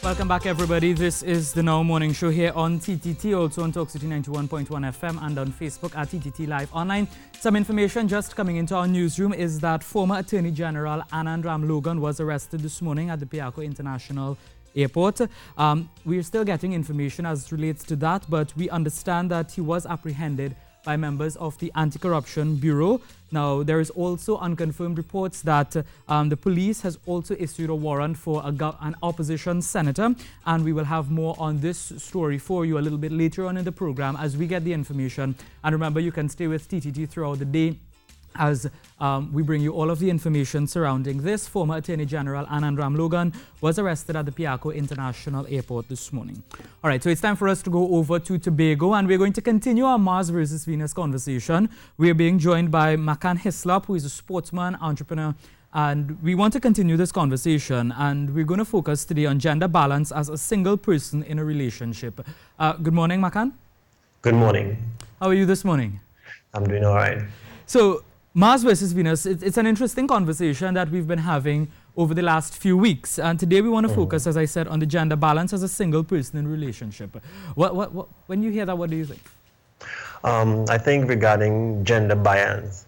Welcome back, everybody. This is the Now Morning Show here on TTT, also on Talk City 91.1 FM and on Facebook at TTT Live Online. Some information just coming into our newsroom is that former Attorney General Anand Ramlogan was arrested this morning at the Piarco International Airport. We are still getting information as relates to that, but we understand that he was apprehended by members of the Anti-Corruption Bureau. Now, there is also unconfirmed reports that the police has also issued a warrant for an opposition senator, and we will have more on this story for you a little bit later on in the program as we get the information. And remember, you can stay with TTT throughout the day as we bring you all of the information surrounding this. Former Attorney General Anand Ramlogan was arrested at the Piarco International Airport this morning. All right, so it's time for us to go over to Tobago, and we're going to continue our Mars versus Venus conversation. We're being joined by Makan Hislop, who is a sportsman, entrepreneur, and we want to continue this conversation, and we're going to focus today on gender balance as a single person in a relationship. Good morning, Makan. Good morning. How are you this morning? I'm doing all right. So, Mars versus Venus, it's an interesting conversation that we've been having over the last few weeks. And today we want to focus, as I said, on the gender balance as a single person in a relationship. When you hear that, what do you think? I think regarding gender balance,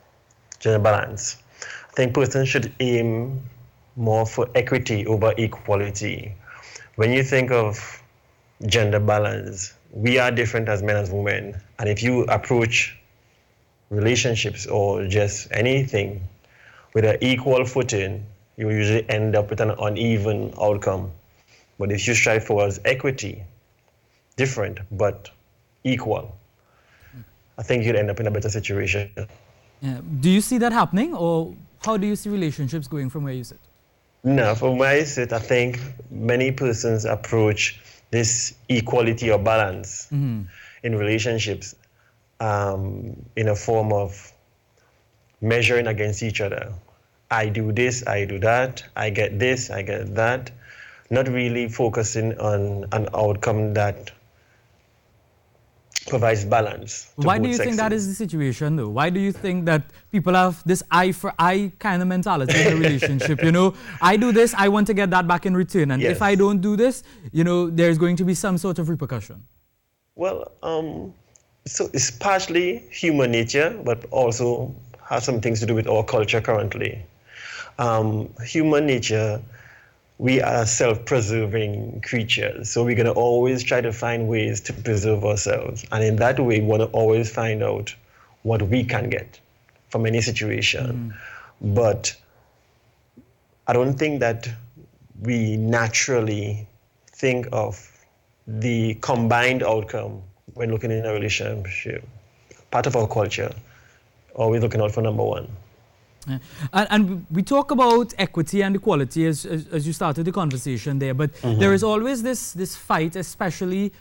I think persons should aim more for equity over equality. When you think of gender balance, we are different as men and women. And if you approach relationships or just anything with an equal footing, you usually end up with an uneven outcome. But if you strive towards equity, different but equal, I think you'd end up in a better situation. Yeah. Do you see that happening, or how do you see relationships going from where you sit? No, from where I sit, I think many persons approach this equality or balance in relationships in a form of measuring against each other. I do this, I do that, I get this, I get that. Not really focusing on an outcome that provides balance. Why do you think that is the situation, though? Why do you think that people have this eye for eye kind of mentality in a relationship? You know, I do this, I want to get that back in return. And if I don't do this, you know, there's going to be some sort of repercussion. Well, so it's partially human nature, but also has some things to do with our culture currently. Human nature, we are self-preserving creatures, so we're going to always try to find ways to preserve ourselves. And in that way, we want to always find out what we can get from any situation. But I don't think that we naturally think of the combined outcome when looking in a relationship. Part of our culture, always looking out for number one. Yeah. And we talk about equity and equality as you started the conversation there, but there is always this fight, especially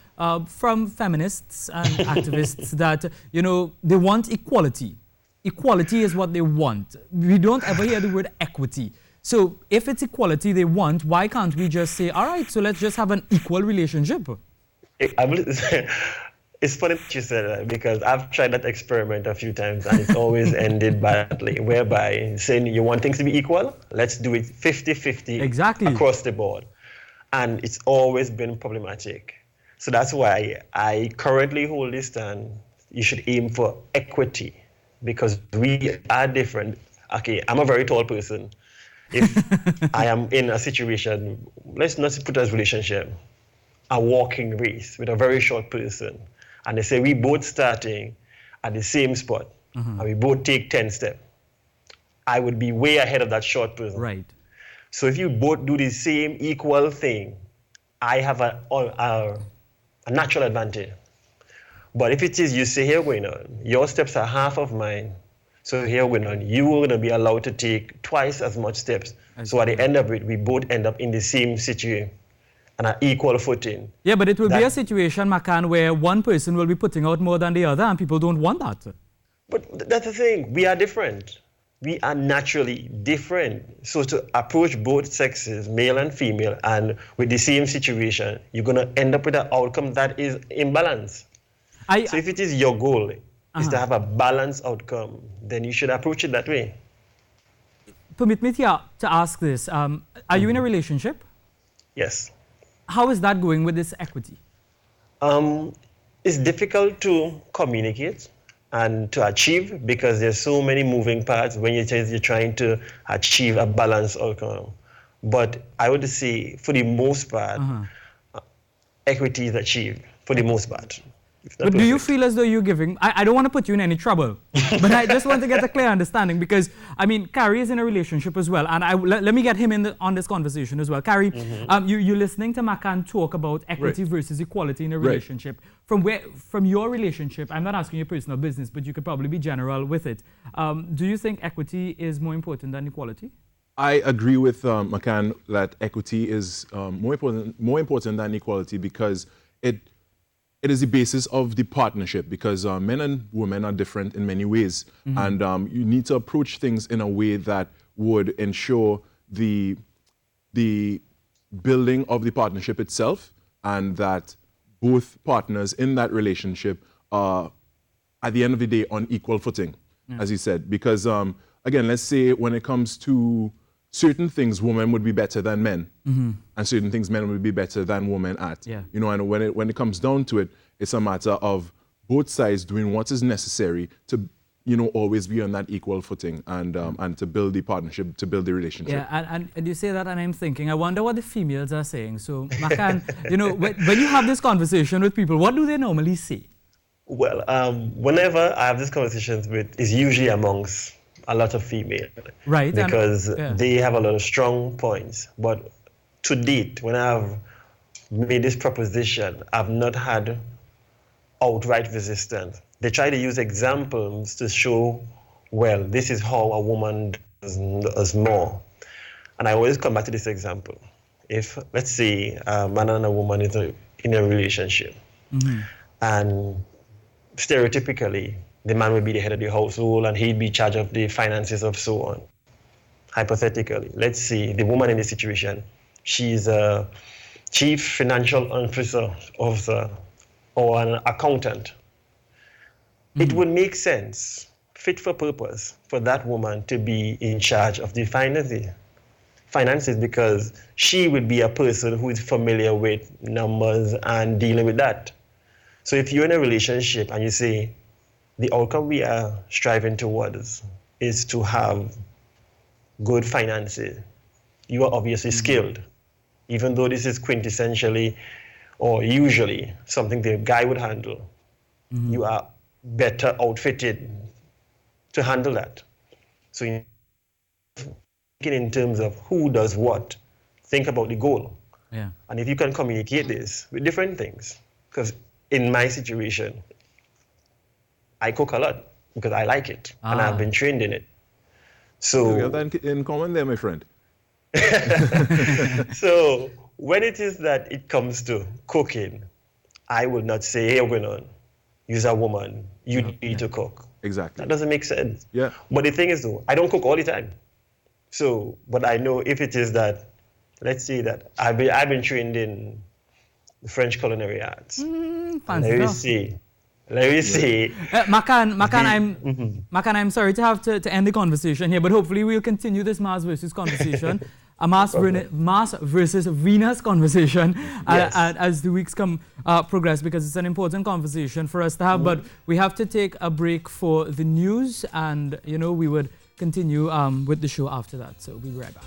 from feminists and activists, that, you know, they want equality. Equality is what they want. We don't ever hear the word equity. So if it's equality they want, why can't we just say, all right, so let's just have an equal relationship? It's funny that you said that, because I've tried that experiment a few times and it's always ended badly, whereby saying you want things to be equal, let's do it 50-50 across the board. And it's always been problematic. So that's why I currently hold this stand. You should aim for equity, because we are different. Okay, I'm a very tall person. If I am in a situation, let's not put it as relationship, a walking race with a very short person, and they say we both starting at the same spot, and we both take 10 steps, I would be way ahead of that short person. Right. So if you both do the same equal thing, I have a natural advantage. But if it is you say, here going on, your steps are half of mine, so here going on, you are going to be allowed to take twice as much steps. So at the end of it, we both end up in the same situation, on an equal footing. Yeah, but it will be a situation, Makan, where one person will be putting out more than the other, and people don't want that. But that's the thing. We are different. We are naturally different. So to approach both sexes, male and female, and with the same situation, you're going to end up with an outcome that is imbalance. So if it is your goal, is to have a balanced outcome, then you should approach it that way. Permit me to ask this. Are you in a relationship? Yes. how is that going with this equity? It's difficult to communicate and to achieve because there's so many moving parts when you're trying to achieve a balanced outcome. But I would say, for the most part, equity is achieved, for the most part. But do you feel as though you're giving... I don't want to put you in any trouble, but I just want to get a clear understanding because, I mean, Carrie is in a relationship as well, and let me get him on this conversation as well. Carrie, you're listening to Makan talk about equity versus equality in a relationship. From your relationship, I'm not asking your personal business, but you could probably be general with it. Do you think equity is more important than equality? I agree with Makan that equity is more important than equality because it is the basis of the partnership because men and women are different in many ways. And you need to approach things in a way that would ensure the building of the partnership itself and that both partners in that relationship are, at the end of the day, on equal footing, as you said. Because, again, let's say when it comes to certain things, women would be better than men, and certain things men would be better than women at. You know, and when it comes down to it, it's a matter of both sides doing what is necessary to, you know, always be on that equal footing and to build the partnership, to build the relationship. Yeah, and you say that, and I'm thinking, I wonder what the females are saying. So, Makan, you know, when you have this conversation with people, what do they normally say? Well, whenever I have these conversations it's usually amongst a lot of females, right? Because they have a lot of strong points. But to date, when I've made this proposition, I've not had outright resistance. They try to use examples to show, well, this is how a woman does more. And I always come back to this example. If, let's say, a man and a woman is in a relationship, and stereotypically, the man would be the head of the household and he'd be in charge of the finances of so on. Hypothetically, let's see the woman in this situation, she's a chief financial officer or an accountant. It would make sense, fit for purpose, for that woman to be in charge of the finances because she would be a person who is familiar with numbers and dealing with that. So if you're in a relationship and you say, the outcome we are striving towards is to have good finances. You are obviously skilled, even though this is quintessentially or usually something the guy would handle. You are better outfitted to handle that. So in terms of who does what, think about the goal. And if you can communicate this with different things, because in my situation, I cook a lot because I like it and I've been trained in it. So we have that in common there, my friend. So when it is that it comes to cooking, I would not say, hey, we're going to use a woman, you need to cook. Exactly. That doesn't make sense. Yeah. But the thing is though, I don't cook all the time. So, but I know if it is that, let's say that I've been trained in the French culinary arts. Let me see. Makan, I'm sorry to have to end the conversation here, but hopefully we'll continue this Mars versus conversation, a Mars versus Venus conversation as the weeks progress, because it's an important conversation for us to have. But we have to take a break for the news, and you know we would continue with the show after that. So we'll be right back.